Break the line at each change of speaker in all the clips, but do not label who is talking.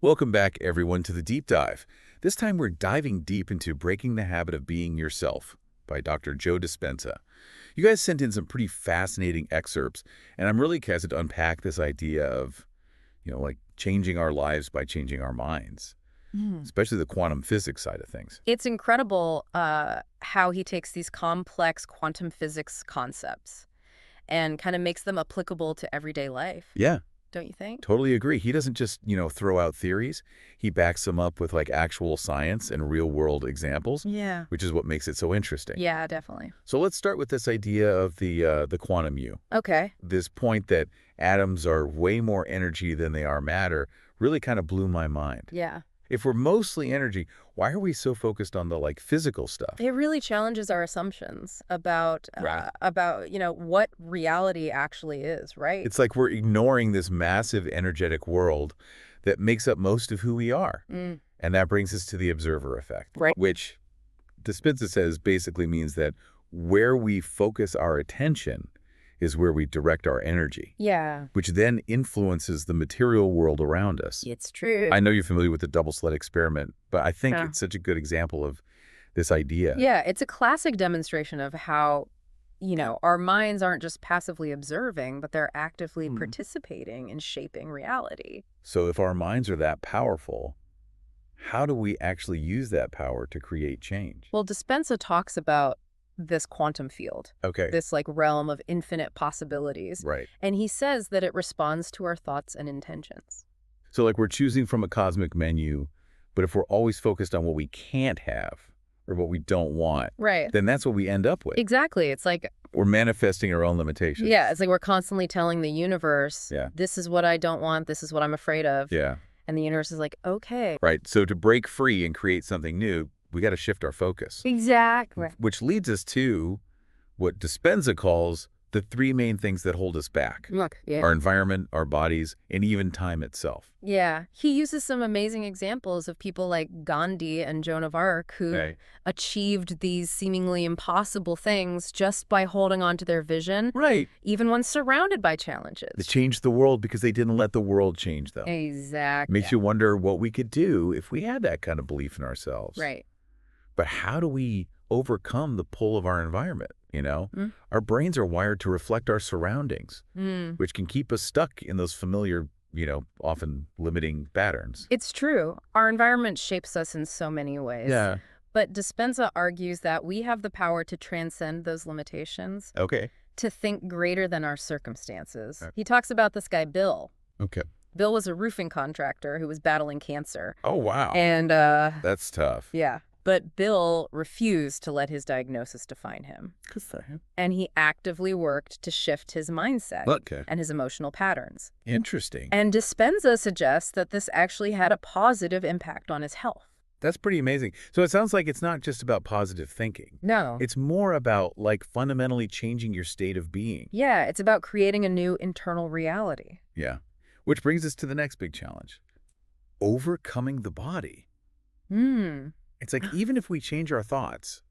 Welcome back, everyone, to the Deep Dive. This time we're diving deep into Breaking the Habit of Being Yourself by Dr. Joe Dispenza. You guys sent in some pretty fascinating excerpts, and I'm really excited to unpack this idea of, like changing our lives by changing our minds, especially the quantum physics side of things.
It's incredible how he takes these complex quantum physics concepts and kind of makes them applicable to everyday life.
Yeah,
Don't you think?
totally agree. He doesn't just, throw out theories. He backs them up with like actual science and real-world examples,
Yeah.
which is what makes it so interesting.
Yeah, definitely.
So let's start with this idea of the quantum you.
Okay.
This point that atoms are way more energy than they are matter really kind of blew my mind.
Yeah.
If we're mostly energy, why are we so focused on the physical stuff?
It really challenges our assumptions about
Right.
what reality actually is, right?
It's like we're ignoring this massive energetic world that makes up most of who we are.
Mm,
And that brings us to the observer effect,
right.
which Dispenza says basically means that where we focus our attention is where we direct our energy,
Yeah.
which then influences the material world around us.
It's true.
I know you're familiar with the double slit experiment, but I think
Yeah.
it's such a good example of this idea.
Yeah, it's a classic demonstration of how, our minds aren't just passively observing, but they're actively participating in shaping reality.
So if our minds are that powerful, how do we actually use that power to create change?
Well, Dispenza talks about this quantum field,
Okay.
this realm of infinite possibilities.
Right.
And he says that it responds to our thoughts and intentions.
So we're choosing from a cosmic menu, but if we're always focused on what we can't have or what we don't want,
Right.
then that's what we end up with.
Exactly. It's like,
We're manifesting our own limitations.
yeah, it's like we're constantly telling the universe,
Yeah.
this is what I don't want, this is what I'm afraid of.
Yeah.
And the universe is like, okay.
Right. So to break free and create something new, we got to shift our focus.
Exactly.
Which leads us to what Dispenza calls the three main things that hold us back.
Look, yeah.
Our environment, our bodies, and even time itself.
Yeah. He uses some amazing examples of people like Gandhi and Joan of Arc who
Okay.
achieved these seemingly impossible things just by holding on to their vision,
Right.
even when surrounded by challenges.
They changed the world because they didn't let the world change them.
Exactly.
Makes you wonder what we could do if we had that kind of belief in ourselves.
Right.
But how do we overcome the pull of our environment,
Mm.
Our brains are wired to reflect our surroundings,
Mm.
which can keep us stuck in those familiar, often limiting patterns.
It's true. Our environment shapes us in so many ways.
Yeah.
But Dispenza argues that we have the power to transcend those limitations,
Okay.
to think greater than our circumstances.
Okay.
He talks about this guy, Bill.
Okay.
Bill was a roofing contractor who was battling cancer.
Oh, wow.
And,
That's tough.
yeah. But Bill refused to let his diagnosis define him.
Good for him.
And he actively worked to shift his mindset
Okay.
and his emotional patterns.
Interesting.
And Dispenza suggests that this actually had a positive impact on his health.
That's pretty amazing. So it sounds like it's not just about positive thinking.
No.
It's more about fundamentally changing your state of being.
Yeah, it's about creating a new internal reality.
Yeah. Which brings us to the next big challenge. Overcoming the body.
Hmm.
It's like even if we change our thoughts,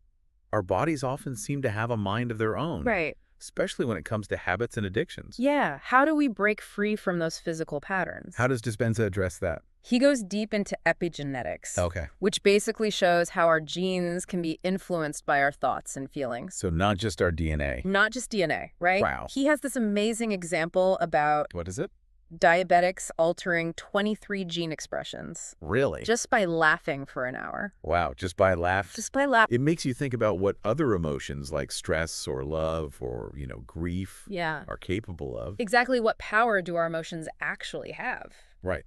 our bodies often seem to have a mind of their own.
Right.
Especially when it comes to habits and addictions.
Yeah. How do we break free from those physical patterns?
How does Dispenza address that?
He goes deep into epigenetics,
Okay.
which basically shows how our genes can be influenced by our thoughts and feelings.
So not just our DNA.
Not just DNA, right?
Wow.
He has this amazing example about
What is it?
diabetics altering 23 gene expressions
Really?
just by laughing for an hour.
Wow. Just by laugh?
Just by laughing.
It makes you think about what other emotions like stress or love or, grief
Yeah.
are capable of.
Exactly what power do our emotions actually have?
Right.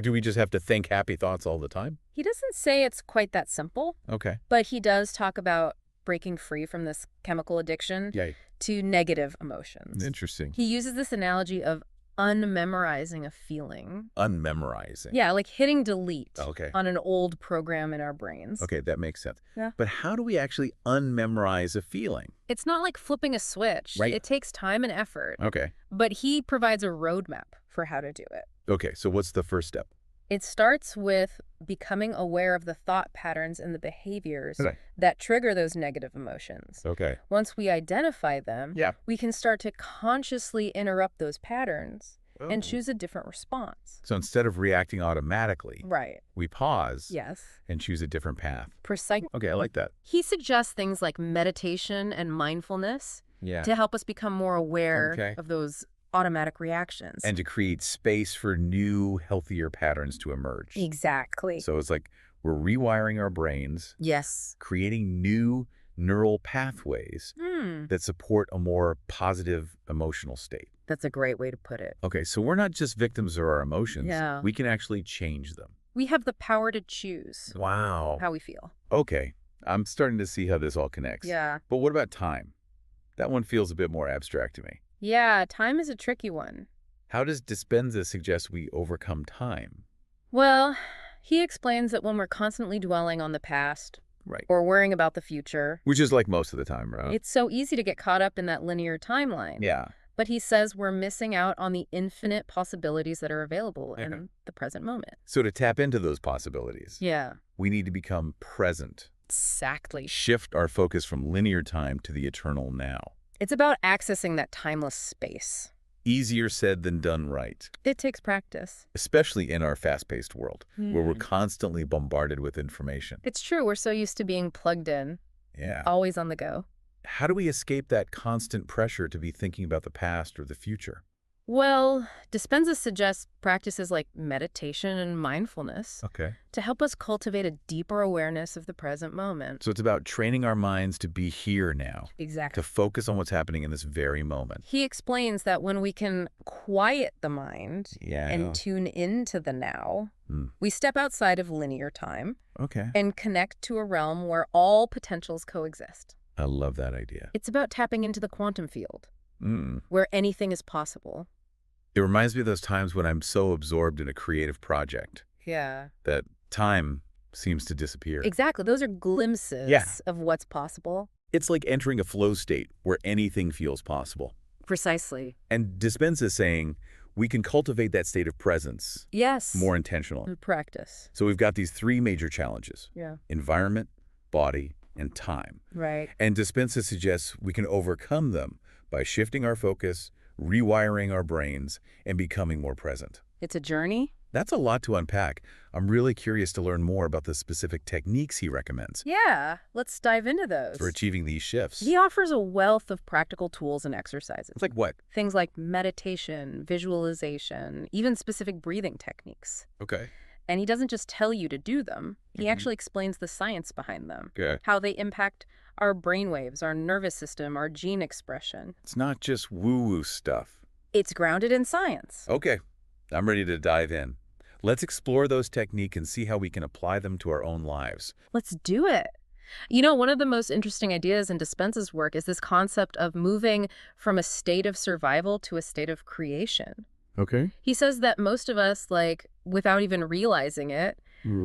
Do we just have to think happy thoughts all the time?
He doesn't say it's quite that simple,
Okay.
but he does talk about breaking free from this chemical addiction
Yeah.
to negative emotions.
Interesting.
He uses this analogy of unmemorizing a feeling.
Unmemorizing.
Yeah, like hitting delete
Okay.
on an old program in our brains.
Okay, that makes sense.
Yeah.
But how do we actually unmemorize a feeling?
It's not like flipping a switch.
Right.
It takes time and effort.
Okay.
But he provides a roadmap for how to do it.
Okay, so what's the first step?
It starts with becoming aware of the thought patterns and the behaviors
Okay.
that trigger those negative emotions.
Okay.
Once we identify them,
Yeah.
we can start to consciously interrupt those patterns and
Oh.
choose a different response.
So instead of reacting automatically,
Right.
we pause
Yes.
and choose a different path.
Precise.
Okay, I like that.
He suggests things like meditation and mindfulness
Yeah.
to help us become more aware
Okay.
of those automatic reactions.
And to create space for new, healthier patterns to emerge.
Exactly.
So it's like we're rewiring our brains,
Yes.
creating new neural pathways that support a more positive emotional state.
That's a great way to put it.
Okay, so we're not just victims of our emotions.
Yeah.
We can actually change them.
We have the power to choose
Wow.
how we feel.
Okay, I'm starting to see how this all connects.
Yeah.
But what about time? That one feels a bit more abstract to me.
Yeah, time is a tricky one.
How does Dispenza suggest we overcome time?
Well, he explains that when we're constantly dwelling on the past
Right.
or worrying about the future,
Which is like most of the time, right?
it's so easy to get caught up in that linear timeline.
Yeah.
But he says we're missing out on the infinite possibilities that are available
Okay.
in the present moment.
So to tap into those possibilities,
Yeah.
we need to become present.
Exactly.
Shift our focus from linear time to the eternal now.
It's about accessing that timeless space.
Easier said than done right,
It takes practice.
especially in our fast-paced world, where we're
Mm.
constantly bombarded with information.
It's true. We're so used to being plugged in,
Yeah.
always on the go.
How do we escape that constant pressure to be thinking about the past or the future?
Well, Dispenza suggests practices like meditation and mindfulness
Okay.
to help us cultivate a deeper awareness of the present moment.
So it's about training our minds to be here now,
Exactly.
to focus on what's happening in this very moment.
He explains that when we can quiet the mind
Yeah.
and tune into the now,
Mm.
we step outside of linear time
Okay.
and connect to a realm where all potentials coexist.
I love that idea.
It's about tapping into the quantum field,
Mm.
where anything is possible.
It reminds me of those times when I'm so absorbed in a creative project
Yeah.
that time seems to disappear.
Exactly. Those are glimpses
Yeah.
of what's possible.
It's like entering a flow state where anything feels possible.
Precisely.
And Dispenza is saying we can cultivate that state of presence
Yes.
more intentional.
In practice.
So we've got these three major challenges:
Yeah.
environment, body, and time.
Right.
And Dispenza suggests we can overcome them by shifting our focus, rewiring our brains, and becoming more present.
It's a journey.
That's a lot to unpack. I'm really curious to learn more about the specific techniques he recommends
Yeah. Let's dive into those.
for achieving these shifts.
He offers a wealth of practical tools and exercises.
It's like what?
Things like meditation, visualization, even specific breathing techniques.
Okay.
And he doesn't just tell you to do them. He
Mhm.
actually explains the science behind them.
Okay.
How they impact our brainwaves, our nervous system, our gene expression.
It's not just woo-woo stuff.
It's grounded in science.
Okay. I'm ready to dive in. Let's explore those techniques and see how we can apply them to our own lives.
Let's do it. You know, one of the most interesting ideas in Dispenza's work is this concept of moving from a state of survival to a state of creation.
Okay.
He says that most of us, like, without even realizing it,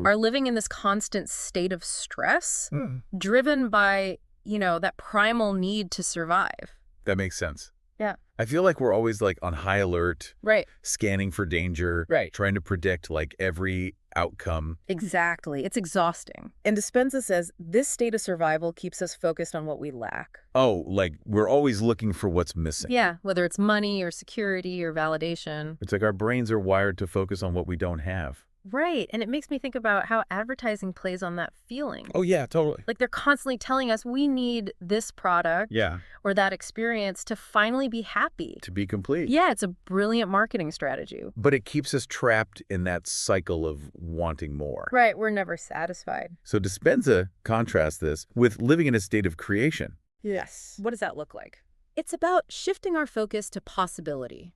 are living in this constant state of stress, driven by, that primal need to survive.
That makes sense.
Yeah.
I feel like we're always like on high alert,
Right.
scanning for danger,
Right.
trying to predict like every outcome.
Exactly. It's exhausting. And Dispenza says this state of survival keeps us focused on what we lack.
Oh, like we're always looking for what's missing.
Yeah, whether it's money or security or validation.
It's like our brains are wired to focus on what we don't have.
Right. And it makes me think about how advertising plays on that feeling.
Oh, yeah, totally.
Like they're constantly telling us we need this product
Yeah.
or that experience to finally be happy.
To be complete.
Yeah, it's a brilliant marketing strategy.
But it keeps us trapped in that cycle of wanting more.
Right, we're never satisfied.
So Dispenza contrasts this with living in a state of creation.
Yes. What does that look like? It's about shifting our focus to possibility,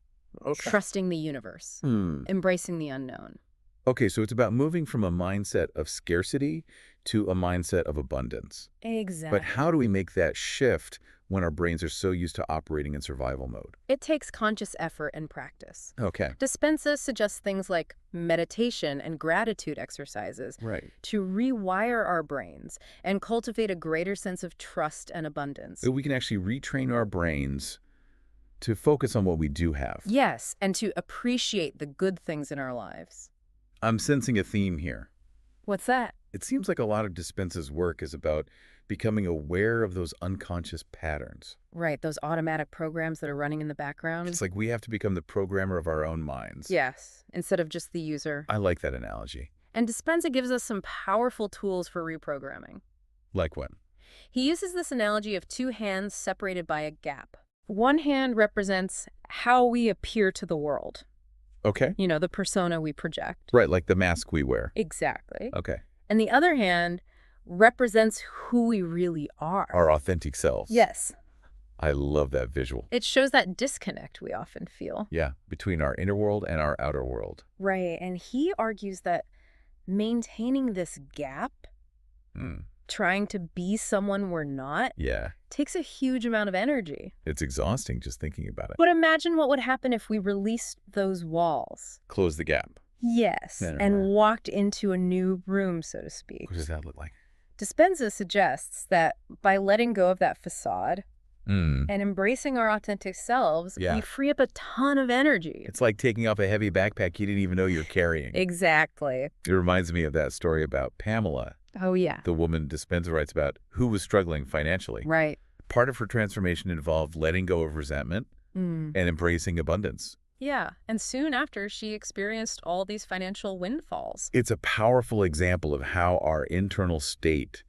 trusting the universe, embracing the unknown.
Okay, so it's about moving from a mindset of scarcity to a mindset of abundance.
Exactly.
But how do we make that shift when our brains are so used to operating in survival mode?
It takes conscious effort and practice.
Okay.
Dispenza suggests things like meditation and gratitude exercises
Right.
to rewire our brains and cultivate a greater sense of trust and abundance.
So we can actually retrain our brains to focus on what we do have.
Yes, and to appreciate the good things in our lives.
I'm sensing a theme here.
What's that?
It seems like a lot of Dispenza's work is about becoming aware of those unconscious patterns.
Right, those automatic programs that are running in the background.
It's like we have to become the programmer of our own minds.
Yes, instead of just the user.
I like that analogy.
And Dispenza gives us some powerful tools for reprogramming.
Like what?
He uses this analogy of two hands separated by a gap. One hand represents how we appear to the world.
Okay.
You know, the persona we project.
Right, like the mask we wear.
Exactly.
Okay.
And the other hand represents who we really are.
Our authentic selves.
Yes.
I love that visual.
It shows that disconnect we often feel.
Yeah, between our inner world and our outer world.
Right, and he argues that maintaining this gap, trying to be someone we're not,
Yeah.
takes a huge amount of energy.
It's exhausting just thinking about it.
But imagine what would happen if we released those walls.
Close the gap.
Yes, and walked into a new room, so to speak.
What does that look like?
Dispenza suggests that by letting go of that facade and embracing our authentic selves, we free up a ton of energy.
It's like taking off a heavy backpack you didn't even know you're carrying.
Exactly.
It reminds me of that story about Pamela,
Oh, yeah.
the woman Dispenza writes about, who was struggling financially.
Right.
Part of her transformation involved letting go of resentment and embracing abundance.
Yeah, and soon after, she experienced all these financial windfalls.
It's a powerful example of how our internal state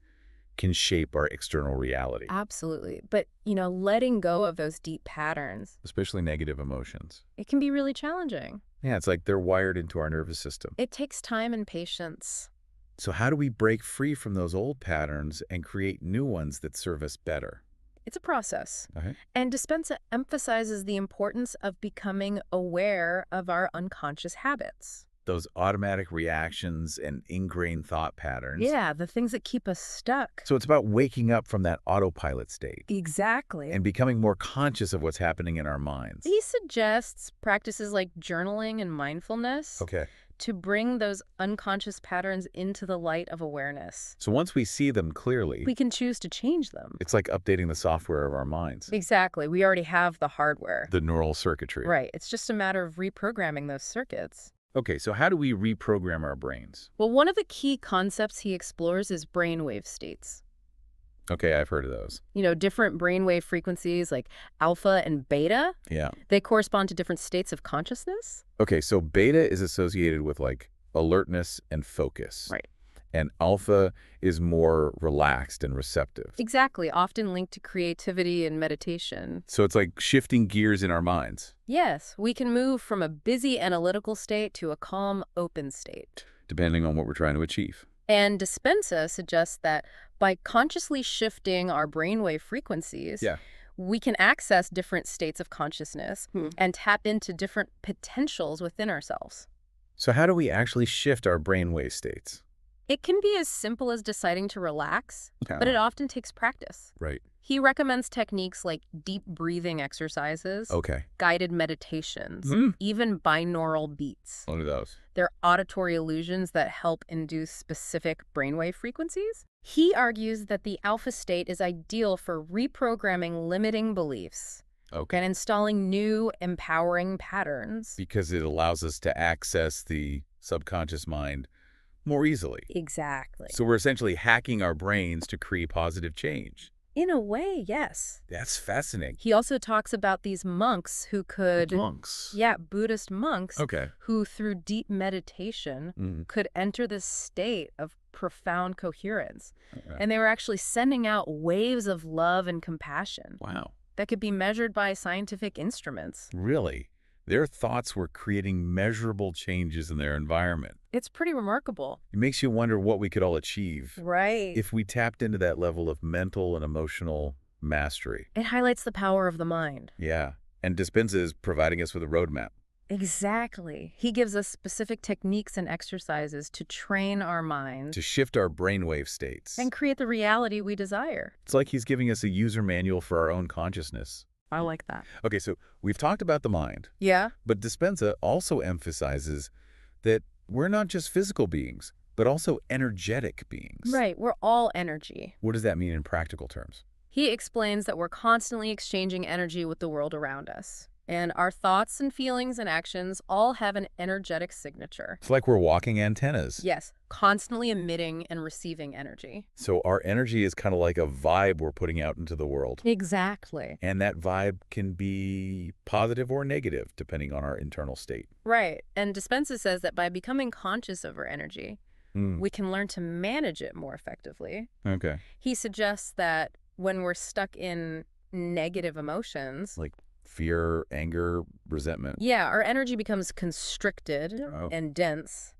can shape our external reality.
Absolutely. But, you know, letting go of those deep patterns,
Especially negative emotions.
it can be really challenging.
Yeah, it's like they're wired into our nervous system.
It takes time and patience.
So how do we break free from those old patterns and create new ones that serve us better?
It's a process.
Okay.
And Dispenza emphasizes the importance of becoming aware of our unconscious habits.
Those automatic reactions and ingrained thought patterns.
Yeah, the things that keep us stuck.
So it's about waking up from that autopilot state
Exactly.
and becoming more conscious of what's happening in our minds.
He suggests practices like journaling and mindfulness
Okay.
to bring those unconscious patterns into the light of awareness.
So once we see them clearly,
We can choose to change them.
it's like updating the software of our minds,
Exactly. We already have the hardware.
the neural circuitry.
Right. It's just a matter of reprogramming those circuits.
Okay, so how do we reprogram our brains?
Well, one of the key concepts he explores is brainwave states.
Okay, I've heard of those.
You know, different brainwave frequencies like alpha and beta,
Yeah.
they correspond to different states of consciousness.
Okay, so beta is associated with like alertness and focus.
Right.
And alpha is more relaxed and receptive.
Exactly, often linked to creativity and meditation.
So it's like shifting gears in our minds,
Yes, we can move from a busy analytical state to a calm, open state.
depending on what we're trying to achieve.
And Dispenza suggests that by consciously shifting our brainwave frequencies, we can access different states of consciousness and tap into different potentials within ourselves.
So how do we actually shift our brainwave states?
It can be as simple as deciding to relax, but it often takes practice.
Right.
He recommends techniques like deep breathing exercises,
Okay.
guided meditations, even binaural beats.
What are those?
They're auditory illusions that help induce specific brainwave frequencies. He argues that the alpha state is ideal for reprogramming limiting beliefs and installing new, empowering patterns.
Because it allows us to access the subconscious mind more easily.
Exactly.
So we're essentially hacking our brains to create positive change.
In a way, yes.
That's fascinating.
He also talks about these monks who could...
Monks.
Yeah, Buddhist monks
Okay.
who, through deep meditation, could enter this state of profound coherence. And they were actually sending out waves of love and compassion
Wow.
that could be measured by scientific instruments.
Really? Their thoughts were creating measurable changes in their environment.
It's pretty remarkable.
It makes you wonder what we could all achieve
Right.
if we tapped into that level of mental and emotional mastery.
It highlights the power of the mind.
Yeah. And Dispenza is providing us with a roadmap.
Exactly. He gives us specific techniques and exercises to train our minds
To shift our brainwave states.
and create the reality we desire.
It's like he's giving us a user manual for our own consciousness.
I like that.
Okay, so we've talked about the mind,
Yeah?
but Dispenza also emphasizes that we're not just physical beings, but also energetic beings.
Right. We're all energy.
What does that mean in practical terms?
He explains that we're constantly exchanging energy with the world around us. And our thoughts and feelings and actions all have an energetic signature.
It's like we're walking antennas.
Yes, constantly emitting and receiving energy.
So our energy is kind of like a vibe we're putting out into the world.
Exactly.
And that vibe can be positive or negative, depending on our internal state.
Right. And Dispenza says that by becoming conscious of our energy, we can learn to manage it more effectively.
Okay.
He suggests that when we're stuck in negative emotions,
Like fear, anger, resentment.
yeah, our energy becomes constricted and dense.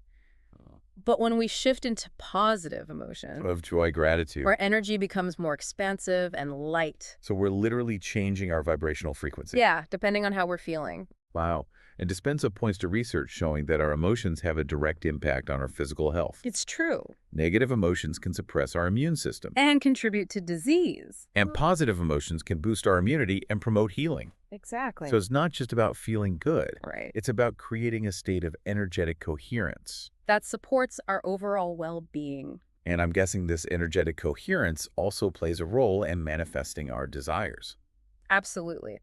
But when we shift into positive emotion,
Of joy, gratitude.
our energy becomes more expansive and light.
So we're literally changing our vibrational frequency.
Yeah, depending on how we're feeling.
Wow. And Dispenza points to research showing that our emotions have a direct impact on our physical health.
It's true.
Negative emotions can suppress our immune system.
And contribute to disease.
And positive emotions can boost our immunity and promote healing.
Exactly.
So it's not just about feeling good.
Right.
It's about creating a state of energetic coherence.
That supports our overall well-being.
And I'm guessing this energetic coherence also plays a role in manifesting our desires.
Absolutely.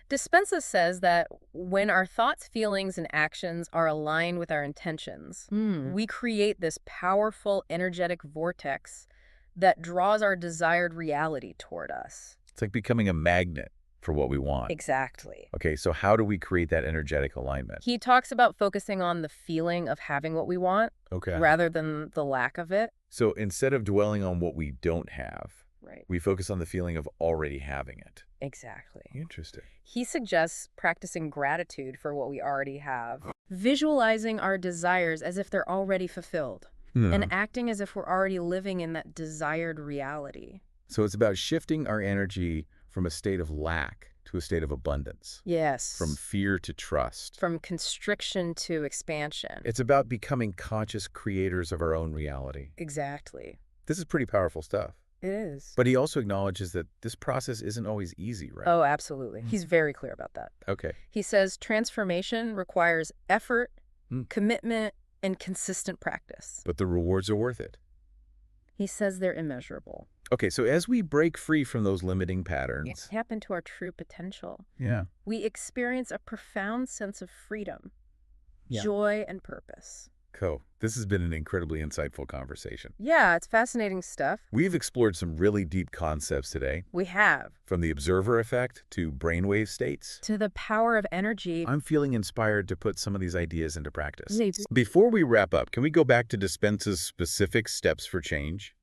Dispenza says that when our thoughts, feelings, and actions are aligned with our intentions, we create this powerful, energetic vortex that draws our desired reality toward us.
It's like becoming a magnet for what we want.
Exactly.
Okay, so how do we create that energetic alignment?
He talks about focusing on the feeling of having what we want
Okay.
rather than the lack of it.
So instead of dwelling on what we don't have,
Right.
we focus on the feeling of already having it.
Exactly.
Interesting.
He suggests practicing gratitude for what we already have, visualizing our desires as if they're already fulfilled, and acting as if we're already living in that desired reality.
So it's about shifting our energy from a state of lack to a state of abundance.
Yes.
From fear to trust.
From constriction to expansion.
It's about becoming conscious creators of our own reality.
Exactly.
This is pretty powerful stuff.
It is.
But he also acknowledges that this process isn't always easy, right?
Oh, absolutely. He's very clear about that.
Okay.
He says transformation requires effort, commitment, and consistent practice.
But the rewards are worth it.
He says they're immeasurable.
Okay, so as we break free from those limiting patterns,
Tap into our true potential.
yeah,
We experience a profound sense of freedom,
Yeah.
joy, and purpose.
cool. This has been an incredibly insightful conversation.
Yeah, it's fascinating stuff.
We've explored some really deep concepts today,
We have.
from the observer effect to brainwave states.
To the power of energy.
I'm feeling inspired to put some of these ideas into practice.
Me
Before we wrap up, can we go back to Dispenza's specific steps for change?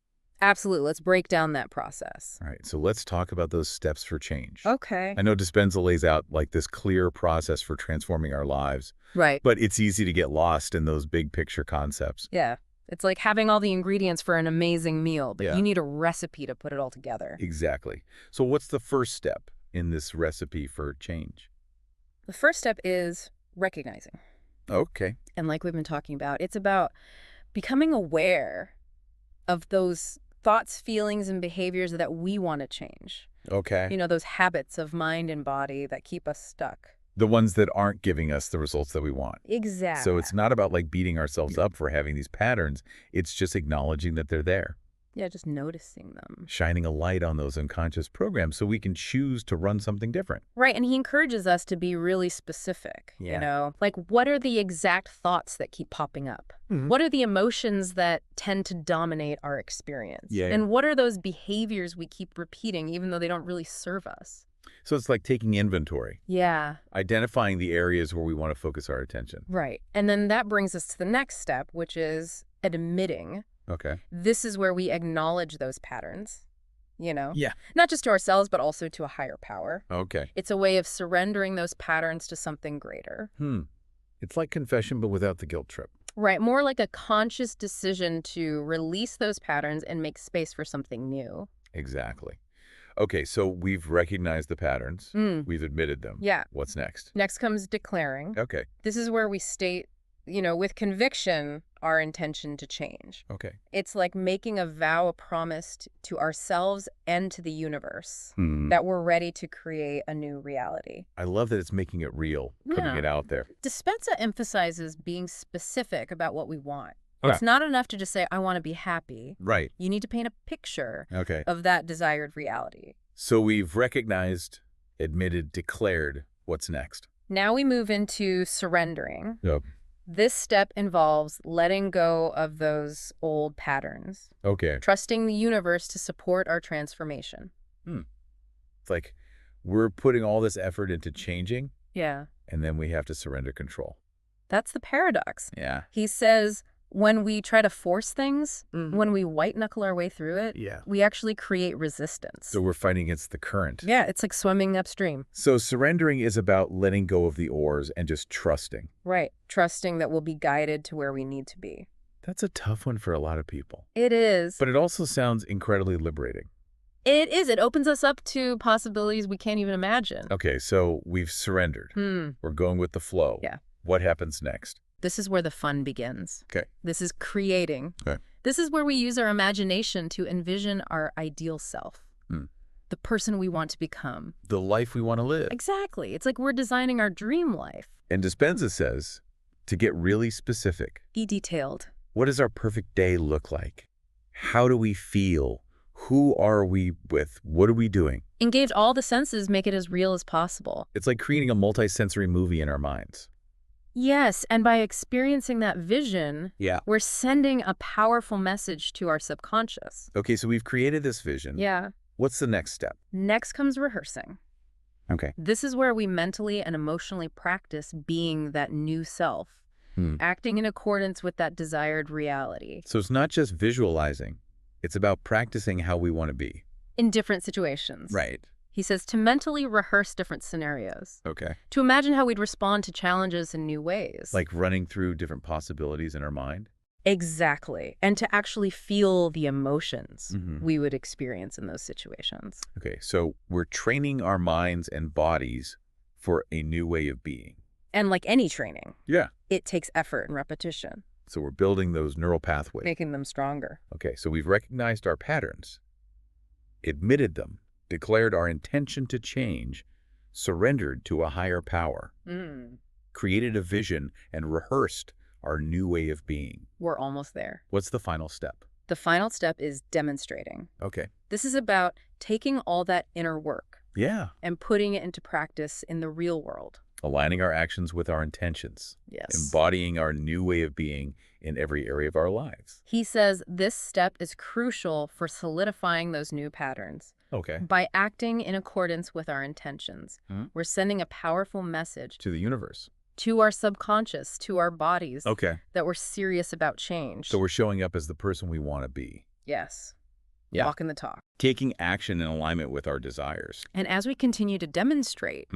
Absolutely. Let's break down that process.
All right, so let's talk about those steps for change.
Okay.
I know Dispenza lays out like this clear process for transforming our lives,
Right.
but it's easy to get lost in those big picture concepts.
Yeah. It's like having all the ingredients for an amazing meal, but
Yeah.
you need a recipe to put it all together.
Exactly. So what's the first step in this recipe for change?
The first step is recognizing.
Okay.
And like we've been talking about, it's about becoming aware of those thoughts, feelings, and behaviors that we want to change.
Okay.
You know, those habits of mind and body that keep us stuck.
The ones that aren't giving us the results that we want.
Exactly.
So it's not about like beating ourselves up for having these patterns. It's just acknowledging that they're there.
Yeah, just noticing them.
Shining a light on those unconscious programs so we can choose to run something different.
Right, and he encourages us to be really specific,
Yeah.
you know? Like, what are the exact thoughts that keep popping up? What are the emotions that tend to dominate our experience?
Yeah.
And what are those behaviors we keep repeating even though they don't really serve us?
So it's like taking inventory,
Yeah,
identifying the areas where we want to focus our attention.
right. And then that brings us to the next step, which is admitting.
Okay.
This is where we acknowledge those patterns, you know?
Yeah.
Not just to ourselves, but also to a higher power.
Okay.
It's a way of surrendering those patterns to something greater.
It's like confession, but without the guilt trip.
Right, more like a conscious decision to release those patterns and make space for something new.
Exactly. Okay, so we've recognized the patterns. We've admitted them.
Yeah.
What's next?
Next comes declaring.
Okay.
This is where we state, you know, with conviction, our intention to change.
Okay.
It's like making a vow, a promise to ourselves and to the universe that we're ready to create a new reality.
I love that it's making it real, putting
Yeah.
it out there.
Dispenza emphasizes being specific about what we want.
Okay.
It's not enough to just say, I want to be happy.
Right.
You need to paint a picture
Okay.
of that desired reality.
So we've recognized, admitted, declared What's next?
Now we move into surrendering.
Yep.
This step involves letting go of those old patterns,
Okay.
trusting the universe to support our transformation.
It's like we're putting all this effort into changing,
Yeah.
and then we have to surrender control.
That's the paradox.
Yeah.
He says when we try to force things, when we white-knuckle our way through it,
Yeah.
we actually create resistance.
So we're fighting against the current.
Yeah, it's like swimming upstream.
So surrendering is about letting go of the oars and just trusting.
Right. Trusting that we'll be guided to where we need to be.
That's a tough one for a lot of people.
It is.
But it also sounds incredibly liberating.
It is. It opens us up to possibilities we can't even imagine.
Okay, so we've surrendered. We're going with the flow.
Yeah.
What happens next?
This is where the fun begins.
Okay.
This is creating.
Okay.
This is where we use our imagination to envision our ideal self. The person we want to become.
The life we want to live.
Exactly. It's like we're designing our dream life.
And Dispenza says to get really specific.
Be detailed.
What does our perfect day look like? How do we feel? Who are we with? What are we doing?
Engage all the senses, make it as real as possible.
It's like creating a multi-sensory movie in our minds.
Yes, and by experiencing that vision, we're sending a powerful message to our subconscious.
Okay, so we've created this vision.
Yeah.
What's the next step?
Next comes rehearsing.
Okay.
This is where we mentally and emotionally practice being that new self, acting in accordance with that desired reality.
So it's not just visualizing. It's about practicing how we want to be.
In different situations.
Right.
He says to mentally rehearse different scenarios.
Okay.
To imagine how we'd respond to challenges in new ways.
Like running through different possibilities in our mind?
Exactly. And to actually feel the emotions we would experience in those situations.
Okay, so we're training our minds and bodies for a new way of being.
And like any training,
Yeah.
it takes effort and repetition.
So we're building those neural pathways.
Making them stronger.
Okay, so we've recognized our patterns, admitted them, declared our intention to change, surrendered to a higher power, created a vision, and rehearsed our new way of being.
We're almost there.
What's the final step?
The final step is demonstrating.
Okay.
This is about taking all that inner work
Yeah.
and putting it into practice in the real world.
Aligning our actions with our intentions.
Yes.
Embodying our new way of being in every area of our lives.
He says this step is crucial for solidifying those new patterns.
Okay.
By acting in accordance with our intentions, we're sending a powerful message
To the universe.
to our subconscious, to our bodies,
Okay.
that we're serious about change.
So we're showing up as the person we want to be.
Yes.
Yeah.
Walking the talk.
Taking action in alignment with our desires.
And as we continue to demonstrate,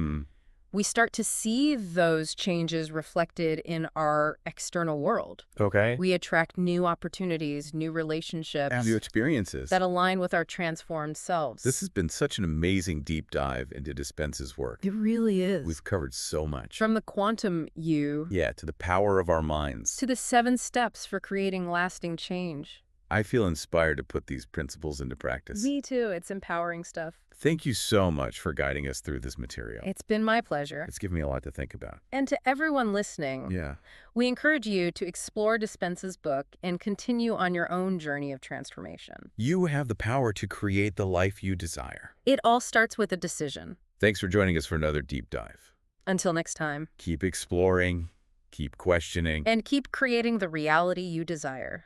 we start to see those changes reflected in our external world.
Okay.
We attract new opportunities, new relationships
And new experiences.
that align with our transformed selves.
This has been such an amazing deep dive into Dispenza's work.
It really is.
We've covered so much.
From the quantum you
Yeah, to the power of our minds.
to the 7 steps for creating lasting change.
I feel inspired to put these principles into practice.
Me too. It's empowering stuff.
Thank you so much for guiding us through this material.
It's been my pleasure.
It's given me a lot to think about.
And to everyone listening,
Yeah.
we encourage you to explore Dispenza's book and continue on your own journey of transformation.
You have the power to create the life you desire.
It all starts with a decision.
Thanks for joining us for another deep dive.
Until next time.
Keep exploring, keep questioning.
And keep creating the reality you desire.